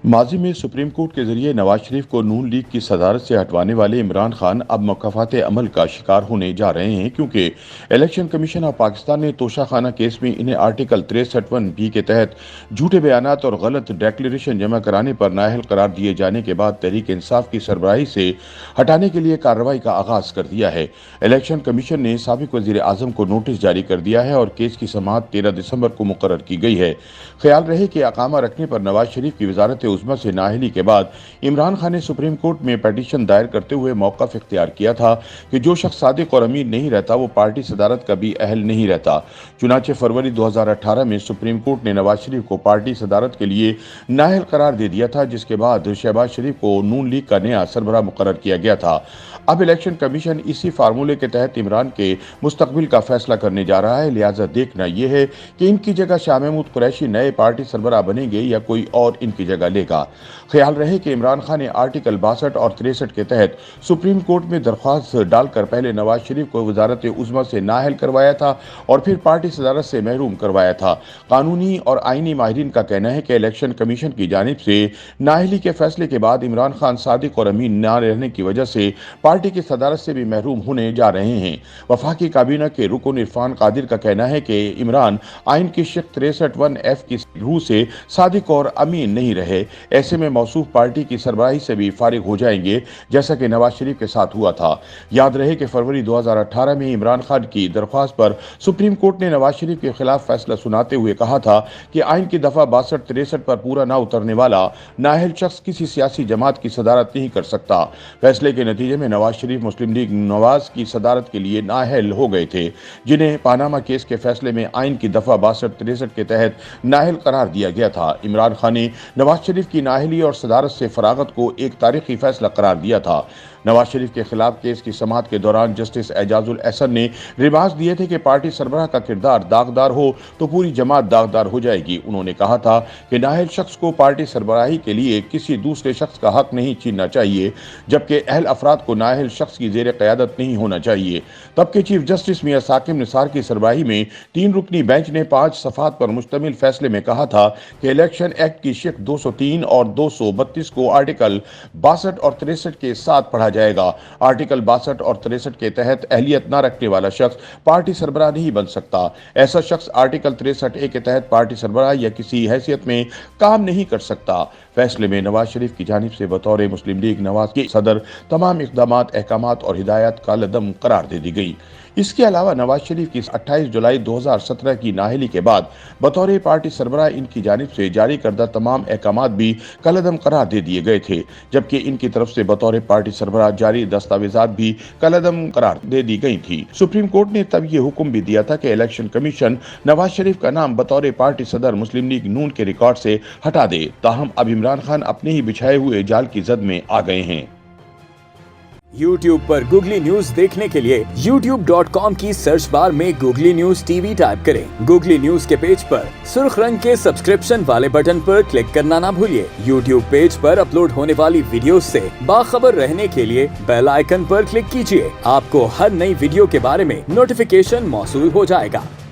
माजी में supreme court के जरिए नवाज शरीफ को नून लीग की सदारत से हटवाने वाले इमरान खान अब मकफात अमल का शिकार होने जा रहे हैं, क्योंकि इलेक्शन कमीशन ऑफ पाकिस्तान ने तोशाखाना केस में इन्हें आर्टिकल 63(1) के तहत झूठे बयानात और गलत डेक्लेरेशन जमा कराने पर नाअहल करार दिए जाने के बाद तहरीक इंसाफ की सरबराही से हटाने के लिए कार्रवाई का आगाज कर दिया है। इलेक्शन कमीशन ने साबिक वजीर आजम को नोटिस जारी कर दिया है और केस की समाअत 13 दिसंबर को मुकर्रर की गई है। ख्याल रहे कि अकामा रखने पर नवाज शरीफ की वजारत उज़्मा से नाअहली के बाद इमरान खान ने सुप्रीम कोर्ट में पिटीशन दायर करते हुए मौक़िफ़ इख्तियार किया था कि जो शख्स सादिक और अमीन नहीं रहता वो पार्टी सदारत का भी अहल नहीं रहता। चुनांचे फरवरी 2018 में सुप्रीम कोर्ट ने नवाज शरीफ को पार्टी सदारत के लिए नाअहल करार दे दिया था, जिसके बाद शहबाज शरीफ को नून लीग का नया सरबराह मुकर्रर किया गया था। अब इलेक्शन कमीशन इसी फार्मूले के तहत इमरान के मुस्तकबिल का फैसला करने जा रहा है। लिहाजा देखना यह है कि इनकी जगह शाह महमूद कुरैशी नए पार्टी सरबराह बनेंगे या कोई और इनकी जगह लेगा। ख्याल रहे कि इमरान खान ने आर्टिकल 62 और 63 के तहत सुप्रीम कोर्ट में दरख्वास्त डालकर पहले नवाज शरीफ को वजारत उज़्मा से नाअहल करवाया था और फिर पार्टी सदारत से महरूम करवाया था। कानूनी और आईनी माहिरीन का कहना है कि इलेक्शन कमीशन की जानिब से नाअहली के फैसले के बाद इमरान खान सादिक और अमीन न रहने की वजह से पार्टी की सदारत से भी महरूम होने जा रहे हैं। वफाकी काबीना के रुकन इरफान कादिर का कहना है कि इमरान आइन की शिक 63(1)(f) की रूह से सादिक और अमीन नहीं रहे। ऐसे में मौसूफ पार्टी की सरबराही से भी फारिग हो जाएंगे, जैसा कि नवाज शरीफ के साथ हुआ था। याद रहे कि फरवरी 2018 में इमरान खान की दरख्वास्त पर सुप्रीम कोर्ट ने नवाज शरीफ के खिलाफ फैसला सुनाते हुए कहा था कि आइन की दफा 62-63 पर पूरा न उतरने वाला नाअहल शख्स किसी सियासी जमात की सदारत नहीं कर सकता। फैसले के नतीजे में नवाज शरीफ मुस्लिम लीग नवाज की सदारत के लिए नाअहल हो गए थे, जिन्हें पानामा केस के फैसले में आइन की दफा 62-63 के तहत नाअहल करार दिया गया था। इमरान खान ने नवाज शरीफ की नाअहली और सदारत से फरागत को एक तारीखी फैसला करार दिया था। नवाज शरीफ के खिलाफ केस की समाअत के दौरान जस्टिस एजाजुल एहसन ने रिमार्क्स दिए थे कि पार्टी सरबराह का किरदार दागदार हो तो पूरी जमात दागदार हो जाएगी। उन्होंने कहा था कि नाअहल शख्स को पार्टी सरबराही के लिए किसी दूसरे शख्स का हक नहीं छीनना चाहिए, जबकि अहल अफराद को नाअहल शख्स की जेर क़यादत नहीं होना चाहिए। तब के चीफ जस्टिस मियां साकिब निसार की सरबराही में 3 रुकनी बेंच ने 5 सफ़ात पर मुश्तमिल फैसले में कहा था कि इलेक्शन एक्ट की शिक 203 और 232 को आर्टिकल 62 और 63 के साथ पढ़ा जाएगा। आर्टिकल 62 और 63 के तहत अहलियत न रखने वाला शख्स पार्टी सरबराह नहीं बन सकता। ऐसा शख्स आर्टिकल 63A के तहत पार्टी सरबराह या किसी हैसियत में काम नहीं कर सकता। फैसले में नवाज शरीफ की जानिब से बतौर मुस्लिम लीग नवाज के सदर तमाम इक़दामात, अहकामात और हिदायत कालअदम करार दे दी गई। इसके अलावा नवाज शरीफ की 28 जुलाई 2017 की नाअहली के बाद बतौर पार्टी सरबराह इनकी जानिब से जारी करदा तमाम अहकामात भी कलअदम करार दे दिए गए थे, जबकि इनकी तरफ से बतौर पार्टी सरबराह जारी दस्तावेजात भी कलअदम करार दे दी गई थी। सुप्रीम कोर्ट ने तब ये हुक्म भी दिया था कि इलेक्शन कमीशन नवाज शरीफ का नाम बतौर पार्टी सदर मुस्लिम लीग नून के रिकॉर्ड से हटा दे। ताहम अब इमरान खान अपने ही बिछाए हुए जाल की जद में आ गए हैं। YouTube पर गूगली न्यूज देखने के लिए youtube.com की सर्च बार में गूगली न्यूज टीवी टाइप करें। गूगली न्यूज के पेज पर सुर्ख रंग के सब्सक्रिप्शन वाले बटन पर क्लिक करना ना भूलिए। YouTube पेज पर अपलोड होने वाली वीडियोस से बाखबर रहने के लिए बेल आइकन पर क्लिक कीजिए। आपको हर नई वीडियो के बारे में नोटिफिकेशन मौसूल हो जाएगा।